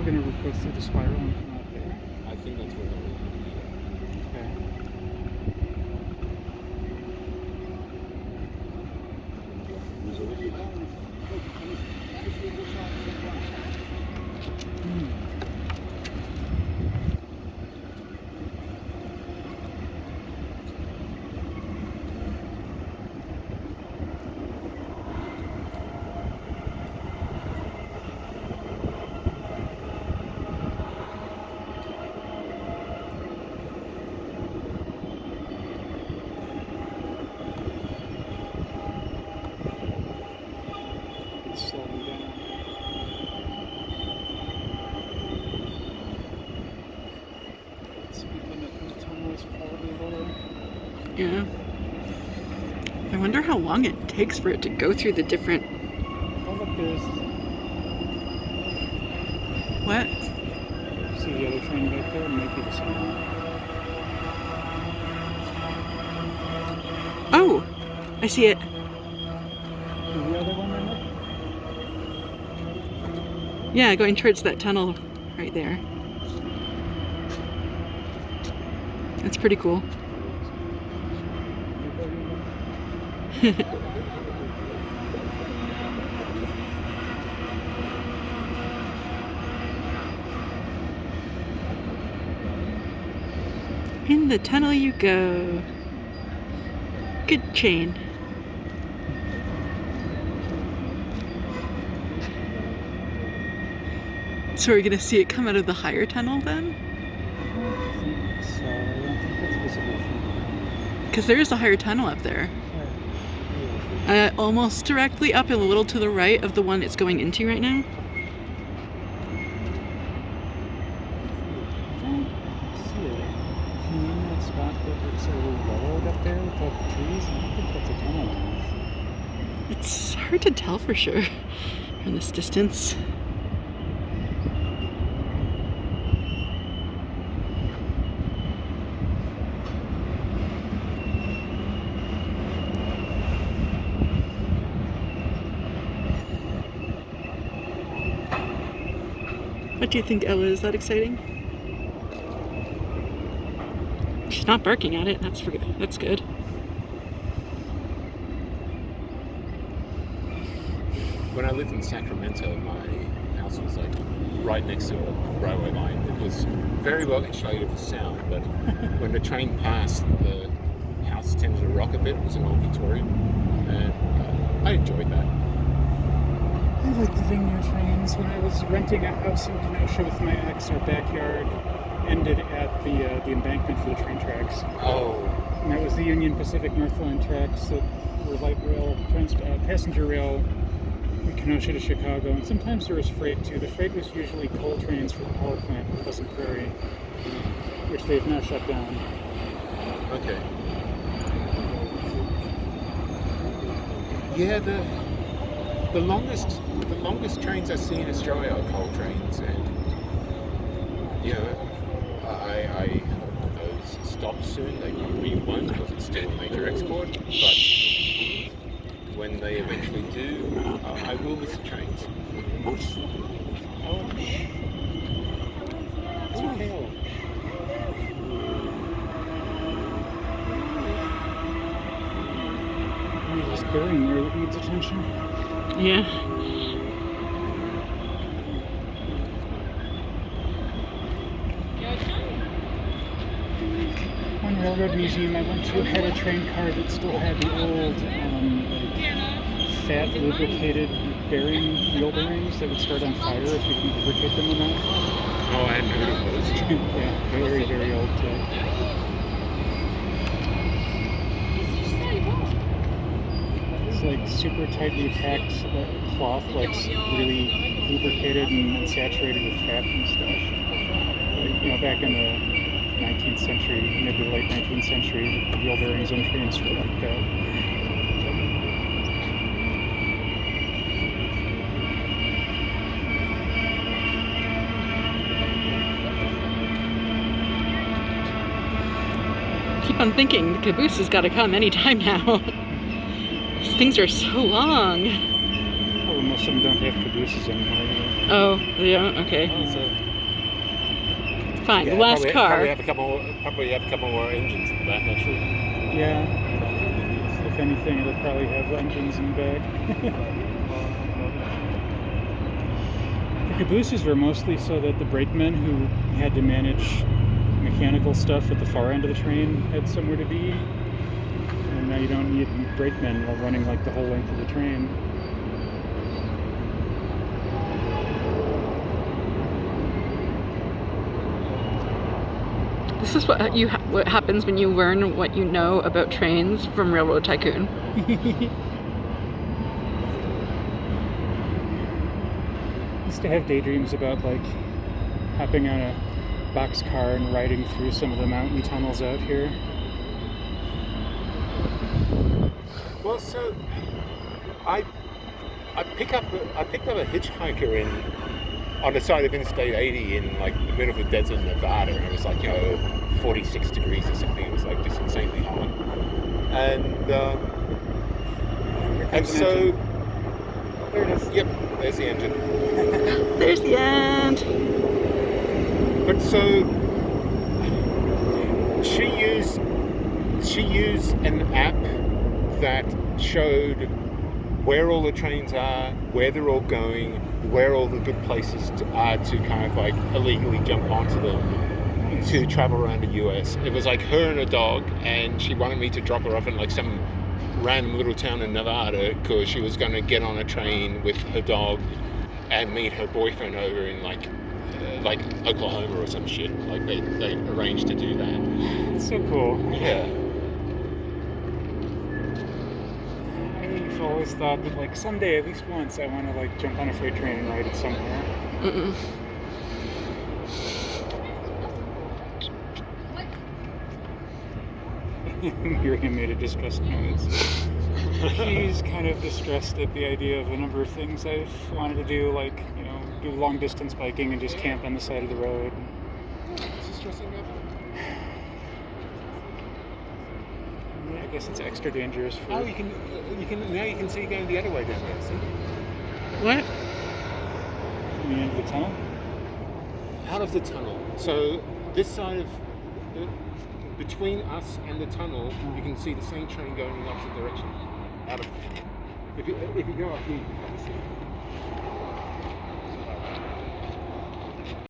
we're going to go through the spiral and come out there. I think that's where they're slowing down. Speed limit in the tunnel is probably lower. Yeah. I wonder how long it takes for it to go through the different... Oh, look, there's... What? See the other train back there? It might be the same one. Oh! I see it. Is the other one there, Nick? Yeah, going towards that tunnel right there. That's pretty cool. In the tunnel you go. Good train. So we're gonna see it come out of the higher tunnel then? I don't think so. I don't think that's visible from Because there is a higher tunnel up there. Almost directly up and a little to the right of the one it's going into right now. I don't see it. Can you name that spot that looks a little yellowed up there with all the trees? I don't think that's a tunnel enough. It's hard to tell for sure from this distance. What do you think, Ella? Is that exciting? She's not barking at it. That's good. When I lived in Sacramento, my house was like right next to a railway line. It was very well insulated for sound, but when the train passed, the house tended to rock a bit. It was an old Victorian, and I enjoyed that. I like living near trains. When I was renting a house in Kenosha with my ex, our backyard ended at the embankment for the train tracks. Oh, And that was the Union Pacific Northland tracks that were light rail, passenger rail from Kenosha to Chicago. And sometimes there was freight too. The freight was usually coal trains for the power plant in Pleasant Prairie, which they've now shut down. okay. Yeah, the longest trains I see in Australia are coal trains, and I hope those stop soon. They probably won't because it's still a major export, but when they eventually do, I will miss the trains. It's okay. There's this bearing there that needs attention. Yeah. One railroad museum I went to had a train car that still had the old fat lubricated wheel bearings that would start on fire if you didn't lubricate them enough. Oh, I hadn't heard of those. Yeah, very, very old too. It's like super tightly packed cloth, like really lubricated and saturated with fat and stuff. Like, back in the 19th century, mid to late 19th century, the wheel bearings on trains were like that. Keep on thinking, the caboose has got to come anytime now. These things are so long. Well, most of them don't have cabooses anymore. Oh, yeah, okay. Oh, so Fine, yeah, the last car. Probably have a couple more engines in the back actually. Yeah. If anything, it'll probably have engines in the back. The cabooses were mostly so that the brakemen who had to manage mechanical stuff at the far end of the train had somewhere to be. And now you don't need brakemen while running like the whole length of the train. This is what happens when you learn what you know about trains from Railroad Tycoon. Used to have daydreams about like hopping on a boxcar and riding through some of the mountain tunnels out here. Well, so I picked up a hitchhiker on the side of Interstate 80 in like the middle of the desert in Nevada, and it was like 46 degrees or something. It was like just insanely hot, and so There it is. yep, there's the engine. There's the end. But so she used an app that showed where all the trains are, where they're all going, where all the good places are to kind of like illegally jump onto them to travel around the US. It was like her and a dog, and she wanted me to drop her off in like some random little town in Nevada because she was going to get on a train with her dog and meet her boyfriend over in like Oklahoma or some shit. Like they arranged to do that. It's so cool. Yeah. I've always thought that like someday, at least once, I want to like jump on a freight train and ride it somewhere. Mm-mm. Miriam made a distressed noise. She's kind of distressed at the idea of a number of things I've wanted to do, like, do long distance biking and just camp on the side of the road. Yeah, I guess it's extra dangerous for... Oh, you can now you can see going the other way down there. See? What? the end of the tunnel? Out of the tunnel. So this side of between us and the tunnel, you can see the same train going in the opposite direction. Out of if you go up here, you can probably see it.